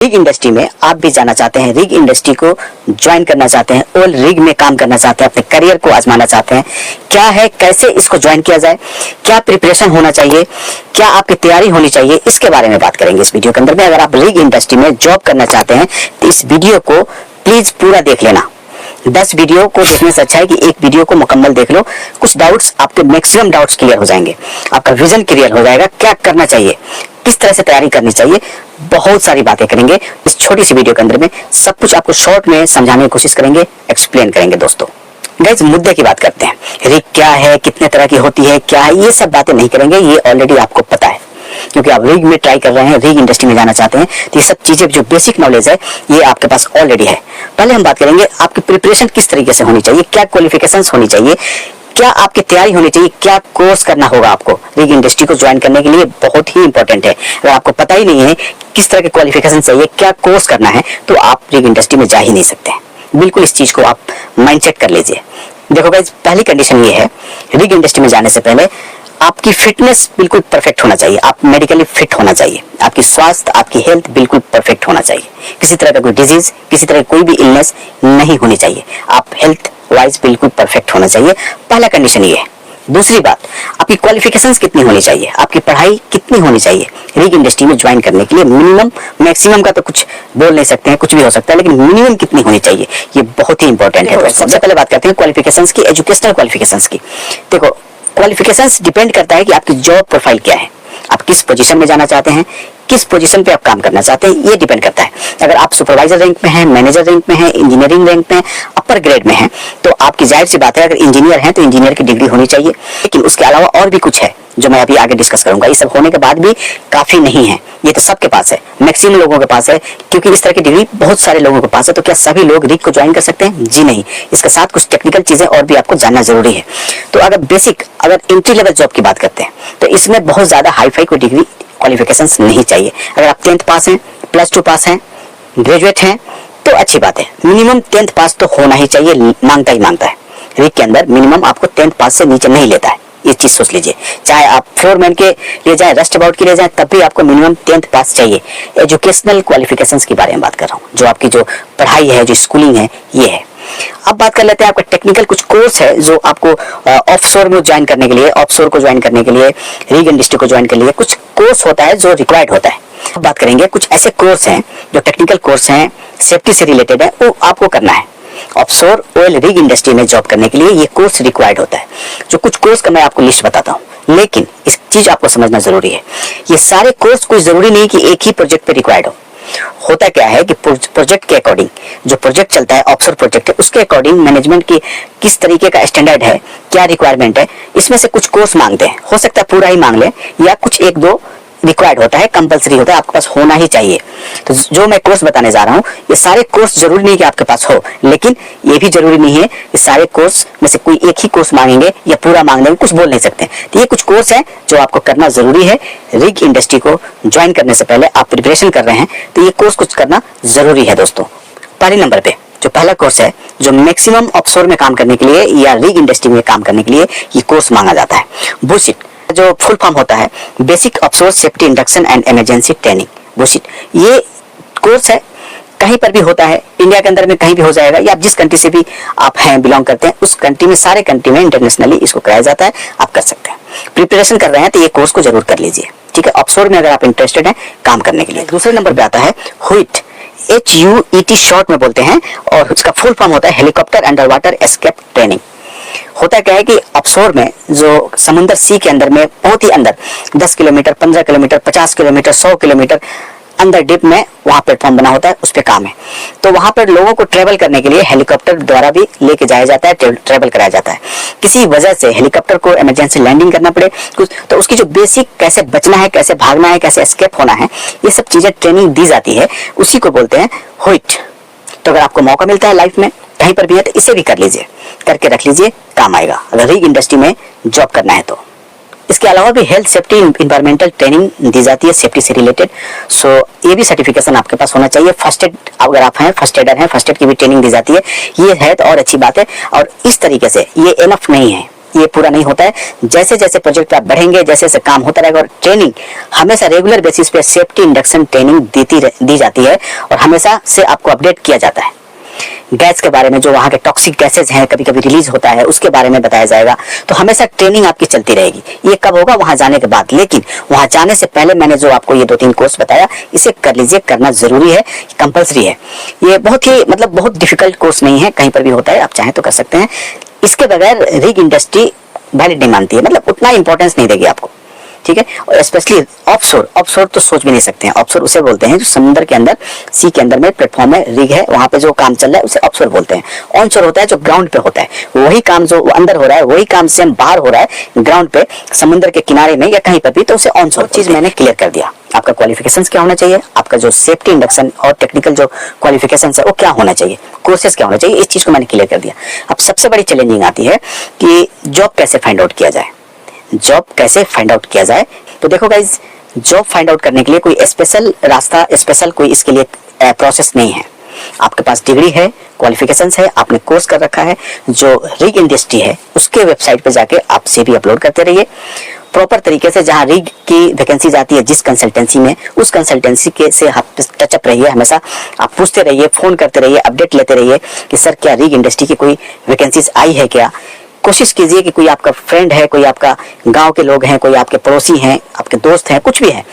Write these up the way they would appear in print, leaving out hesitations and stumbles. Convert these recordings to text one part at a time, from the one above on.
Rig industry में आप भी जाना चाहते हैं, रिग इंडस्ट्री को ज्वाइन करना चाहते हैं, ऑयल रिग में काम करना चाहते हैं, अपने करियर को आजमाना चाहते हैं, क्या है, कैसे इसको ज्वाइन किया जाए, क्या प्रिपरेशन होना चाहिए, क्या आपकी तैयारी होनी चाहिए, इसके बारे में बात करेंगे इस वीडियो के अंदर में। अगर आप रिग इंडस्ट्री में जॉब करना चाहते हैं तो इस वीडियो को प्लीज पूरा देख लेना। 10 वीडियो को देखने से अच्छा है कि एक वीडियो को मुकम्मल देख लो। कुछ डाउट्स, आपके मैक्सिमम डाउट्स क्लियर हो जाएंगे, आपका विजन क्लियर हो जाएगा, क्या करना चाहिए, किस तरह से तैयारी करनी चाहिए, बहुत सारी बातें करेंगे इस छोटी सी वीडियो के अंदर में। सब कुछ आपको शॉर्ट में समझाने की कोशिश करेंगे, एक्सप्लेन करेंगे दोस्तों। गाइस, मुद्दे की बात करते हैं। रिग क्या है, कितने तरह की होती है, क्या है, ये सब बातें नहीं करेंगे, ये ऑलरेडी आपको पता है क्योंकि आप रिग में ट्राई कर रहे हैं, रिग इंडस्ट्री में जाना चाहते हैं, तो ये सब चीजें जो बेसिक नॉलेज है ये आपके पास ऑलरेडी है। पहले हम बात करेंगे आपकी प्रिपरेशन किस तरीके से होनी चाहिए, क्या क्वालिफिकेशंस होनी चाहिए, क्या आपकी तैयारी होनी चाहिए, क्या कोर्स करना होगा आपको रिग इंडस्ट्री को ज्वाइन करने के लिए। बहुत ही इंपॉर्टेंट है। अगर आपको पता ही नहीं है किस तरह के क्वालिफिकेशन चाहिए, क्या कोर्स करना है, तो आप रिग इंडस्ट्री में जा ही नहीं सकते। बिल्कुल इस चीज को आप माइंडसेट कर लीजिए। देखो गाइस, पहली कंडीशन ये है, रिग इंडस्ट्री में जाने से पहले आपकी फिटनेस बिल्कुल परफेक्ट होना चाहिए, आप मेडिकली फिट होना चाहिए, आपकी स्वास्थ्य, आपकी हेल्थ बिल्कुल परफेक्ट होना चाहिए, किसी तरह का कोई डिजीज, किसी तरह कोई भी इलनेस नहीं होनी चाहिए, आप हेल्थ वाइज बिल्कुल परफेक्ट होना चाहिए। पहला कंडीशन ये है। दूसरी बात, आपकी क्वालिफिकेशंस कितनी होनी चाहिए, आपकी पढ़ाई कितनी होनी चाहिए रिग इंडस्ट्री में ज्वाइन करने के लिए। मिनिमम, मैक्सिमम का तो कुछ बोल नहीं सकते हैं, कुछ भी हो सकता है, लेकिन मिनिमम कितनी होनी चाहिए ये बहुत ही इंपॉर्टेंट है। सबसे पहले बात करते हैं क्वालिफिकेशंस की, एजुकेशनल क्वालिफिकेशंस की। देखो, क्वालिफिकेशंस डिपेंड करता है कि आपकी जॉब प्रोफाइल क्या है, आप किस पोजीशन में जाना चाहते हैं, किस पोजीशन पे आप काम करना चाहते हैं, ये डिपेंड करता है। अगर आप सुपरवाइजर रैंक में हैं, मैनेजर रैंक में हैं, इंजीनियरिंग रैंक में हैं, अपर ग्रेड में हैं, तो आपकी जाहिर सी बात है, अगर इंजीनियर हैं तो इंजीनियर की डिग्री होनी चाहिए। लेकिन उसके अलावा और भी कुछ है जो मैं अभी आगे डिस्कस करूंगा। ये सब होने के बाद भी काफी नहीं है, ये तो सबके पास है, मैक्सिमम लोगों के पास है, क्योंकि इस तरह की डिग्री बहुत सारे लोगों के पास है। तो क्या सभी लोग रिग को ज्वाइन कर सकते हैं? जी नहीं, इसके साथ कुछ टेक्निकल चीजें और भी आपको जानना जरूरी है। तो अगर बेसिक, अगर एंट्री लेवल जॉब की बात करते हैं तो इसमें बहुत ज्यादा हाई फाई कोई डिग्री क्वालिफिकेशंस नहीं चाहिए। अगर आप 10th पास हैं, +2 पास हैं, ग्रेजुएट हैं, तो अच्छी बात है। मिनिमम 10th पास तो होना ही चाहिए, मांगता ही मांगता है रिग के अंदर। मिनिमम आपको 10th पास से नीचे नहीं लेता है, ये चीज सोच लीजिए। चाहे आप फोरमैन के लिए जाए, रस्ट अबाउट के लिए जाए, तब भी आपको मिनिमम 10th पास चाहिए। एजुकेशनल क्वालिफिकेशंस के बारे में बात कर रहा हूँ, जो आपकी जो पढ़ाई है, जो स्कूलिंग है, ये है। अब बात कर लेते हैं आपका टेक्निकल कुछ कोर्स है जो आपको ऑफशोर में ज्वाइन करने के लिए, ऑफशोर को ज्वाइन करने के लिए, रिग इंडस्ट्री को ज्वाइन करने के लिए कुछ कोर्स होता है जो रिक्वायर्ड होता है। अब बात करेंगे कुछ ऐसे कोर्स हैं जो टेक्निकल कोर्स हैं, सेफ्टी से रिलेटेड है, वो आपको करना है। ऑफशोर ऑयल रिग इंडस्ट्री में जॉब करने के लिए ये कोर्स रिक्वायर्ड होता है। जो कुछ कोर्स का मैं आपको लिस्ट बताता हूँ, लेकिन इस चीज आपको समझना जरूरी है, ये सारे कोर्स कोई जरूरी नहीं कि एक ही प्रोजेक्ट पे रिक्वायर्ड हो। होता क्या है कि प्रोजेक्ट के अकॉर्डिंग, जो प्रोजेक्ट चलता है, ऑफशोर प्रोजेक्ट है, उसके अकॉर्डिंग मैनेजमेंट की किस तरीके का स्टैंडर्ड है, क्या रिक्वायरमेंट है, इसमें से कुछ कोर्स मांगते हैं। हो सकता है पूरा ही मांग ले, या कुछ 1-2 रिक्वायर्ड होता है, कंपलसरी होता है, आपके पास होना ही चाहिए। तो जो मैं कोर्स बताने जा रहा हूँ, ये सारे कोर्स जरूरी नहीं कि आपके पास हो, लेकिन ये भी जरूरी नहीं है कि सारे कोर्स में से कोई एक ही कोर्स मांगेंगे या पूरा मांग देंगे, कुछ बोल नहीं सकते। तो ये कुछ कोर्स है जो आपको करना जरूरी है। रिग इंडस्ट्री को ज्वाइन करने से पहले आप प्रिपरेशन कर रहे हैं तो ये कोर्स कुछ करना जरूरी है दोस्तों। पहले नंबर पे जो पहला कोर्स है, जो मैक्सिमम ऑफशोर में काम करने के लिए या रिग इंडस्ट्री में काम करने के लिए ये कोर्स मांगा जाता है, बुशिट, जो फुल फॉर्म होता है basic offshore safety induction and emergency training, BOSIET. ये कोर्स है, कहीं पर भी होता है, इंडिया के अंदर में कहीं भी हो जाएगा, या आप जिस कंट्री से भी आप हैं, बिलोंग करते हैं, उस कंट्री में, सारे कंट्री में इंटरनेशनली इसको कराया जाता है, आप कर सकते हैं। प्रिपरेशन कर रहे हैं तो ये कोर्स को जरूर कर लीजिए, ठीक है, ऑफशोर में अगर आप इंटरेस्टेड हैं काम करने के लिए। दूसरे नंबर पे आता है हुईट, HUET शॉर्ट में बोलते हैं, और उसका फुल फॉर्म होता है helicopter under water escape training. होता क्या है कि ऑफशोर में, जो समुद्र सी के अंदर में, बहुत ही अंदर, 10 किलोमीटर, 15 किलोमीटर, 50 किलोमीटर, 100 किलोमीटर अंदर डिप में वहां प्लेटफॉर्म बना होता है, उस पे काम है। तो वहां पर लोगों को ट्रेवल करने के लिए हेलीकॉप्टर द्वारा भी लेके जाया जाता है, ट्रेवल कराया जाता है। किसी वजह से हेलीकॉप्टर को इमरजेंसी लैंडिंग करना पड़े कुछ, तो उसकी जो बेसिक, कैसे बचना है, कैसे भागना है, कैसे एस्केप होना है, ये सब चीजें ट्रेनिंग दी जाती है, उसी को बोलते हैं हुईट। तो अगर आपको मौका मिलता है लाइफ में कहीं पर भी है तो इसे भी कर लीजिए, करके रख लीजिए, काम आएगा अगर रिग इंडस्ट्री में जॉब करना है तो। इसके अलावा भी हेल्थ सेफ्टी इन्वायरमेंटल ट्रेनिंग दी जाती है सेफ्टी से रिलेटेड, सो ये भी सर्टिफिकेशन आपके पास होना चाहिए। फर्स्ट एड, अगर आप हैं फर्स्ट एडर हैं, फर्स्ट एड की भी ट्रेनिंग दी जाती है, ये है तो और अच्छी बात है। और इस तरीके से ये एनफ नहीं है, ये पूरा नहीं होता है। जैसे जैसे प्रोजेक्ट पे आप बढ़ेंगे, जैसे जैसे काम होता रहेगा, और ट्रेनिंग हमेशा रेगुलर बेसिस पे सेफ्टी इंडक्शन ट्रेनिंग दी जाती है और हमेशा से आपको अपडेट किया जाता है। गैस के बारे में, जो वहाँ के टॉक्सिक गैसेज हैं कभी कभी रिलीज होता है, उसके बारे में बताया जाएगा। तो हमेशा ट्रेनिंग आपकी चलती रहेगी। ये कब होगा? वहाँ जाने के बाद। लेकिन वहाँ जाने से पहले मैंने जो आपको ये 2-3 कोर्स बताया, इसे कर लीजिए, करना जरूरी है, कंपल्सरी है। ये बहुत ही बहुत डिफिकल्ट कोर्स नहीं है, कहीं पर भी होता है, आप चाहें तो कर सकते हैं। इसके बगैर रिग इंडस्ट्री वैलिड नहीं मानती है, उतना इंपॉर्टेंस नहीं देगी आपको, ठीक है। और स्पेशली ऑफशोर तो सोच भी नहीं सकते हैं। ऑफशोर उसे बोलते हैं जो समुद्र के अंदर, सी के अंदर में प्लेटफॉर्म में रिग है, वहां पे जो काम चल रहा है उसे ऑफशोर बोलते हैं। ऑनशोर होता है जो ग्राउंड पे होता है, वही काम जो अंदर हो रहा है, वही काम सेम बाहर हो रहा है ग्राउंड पे, समुद्र के किनारे में या कहीं पर भी, तो उसे ऑनशोर। चीज मैंने क्लियर कर दिया। आपका क्वालिफिकेशंस क्या होना चाहिए, आपका जो सेफ्टी इंडक्शन और टेक्निकल जो क्वालिफिकेशंस है वो क्या होना चाहिए, कोर्सेज क्या होना चाहिए, इस चीज को मैंने क्लियर कर दिया। अब सबसे बड़ी चैलेंजिंग आती है कि जॉब कैसे फाइंड आउट किया जाए। जॉब कैसे फाइंड आउट किया जाए? तो देखो गाइज, जॉब फाइंड आउट करने के लिए कोई स्पेशल रास्ता, स्पेशल कोई इसके लिए प्रोसेस नहीं है। आपके पास डिग्री है, क्वालिफिकेशंस है, आपने कोर्स कर रखा है, जो रिग इंडस्ट्री है उसके वेबसाइट पे जाके आप CV अपलोड करते रहिए प्रॉपर तरीके से। जहां रिग की वैकेंसी आती है जिस कंसल्टेंसी में, उस कंसल्टेंसी के से आप टचअप रहिए, हमेशा आप पूछते रहिए, फोन करते रहिए, अपडेट लेते रहिए कि सर क्या रिग इंडस्ट्री की कोई वैकेंसीज आई है क्या। कोशिश कीजिए कि कोई आपका फ्रेंड है, कोई आपका गांव के लोग हैं, कोई आपके पड़ोसी हैं, आपके दोस्त हैं, कुछ भी है,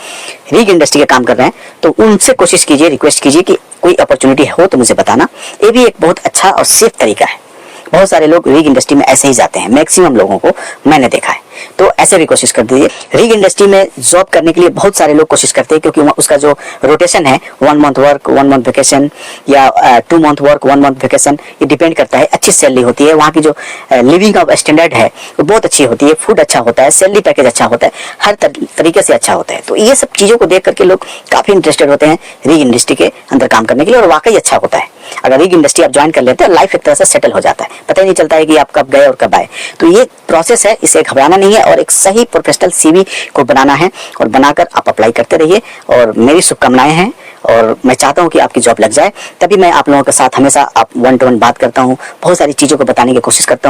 रिग इंडस्ट्री के काम कर रहे हैं, तो उनसे कोशिश कीजिए, रिक्वेस्ट कीजिए कि कोई अपॉर्चुनिटी हो तो मुझे बताना। ये भी एक बहुत अच्छा और सेफ तरीका है। बहुत सारे लोग रिग इंडस्ट्री में ऐसे ही जाते हैं, मैक्सिमम लोगों को मैंने देखा है, तो ऐसे भी कोशिश कर दीजिए। रिग इंडस्ट्री में जॉब करने के लिए बहुत सारे लोग कोशिश करते हैं, क्योंकि उसका जो रोटेशन है, 1 मंथ वर्क 1 मंथ वेकेशन, या 2 मंथ वर्क 1 मंथ वेकेशन, ये डिपेंड करता है। अच्छी सैलरी होती है, वहाँ की जो लिविंग ऑफ स्टैंडर्ड है वो बहुत अच्छी होती है, फूड अच्छा होता है, सैलरी पैकेज अच्छा होता है, हर तरीके से अच्छा होता है। तो ये सब चीज़ों को देख करके लोग काफ़ी इंटरेस्टेड होते हैं रिग इंडस्ट्री के अंदर काम करने के लिए, और वाकई अच्छा होता है। अगर रिग इंडस्ट्री आप ज्वाइन कर लेते हैं, लाइफ एक तरह से सेटल हो जाता है, पता ही नहीं चलता है कि आप कब गए और कब आए। तो ये प्रोसेस है, इसे घबराना नहीं है, और एक सही प्रोफेशनल CV को बनाना है, और बनाकर आप अप्लाई करते रहिए। और मेरी शुभकामनाएं हैं, और मैं चाहता हूं कि आपकी जॉब लग जाए। तभी मैं आप लोगों के साथ हमेशा 1-to-1 बात करता हूं, बहुत सारी चीज़ों को बताने की कोशिश करता हूं।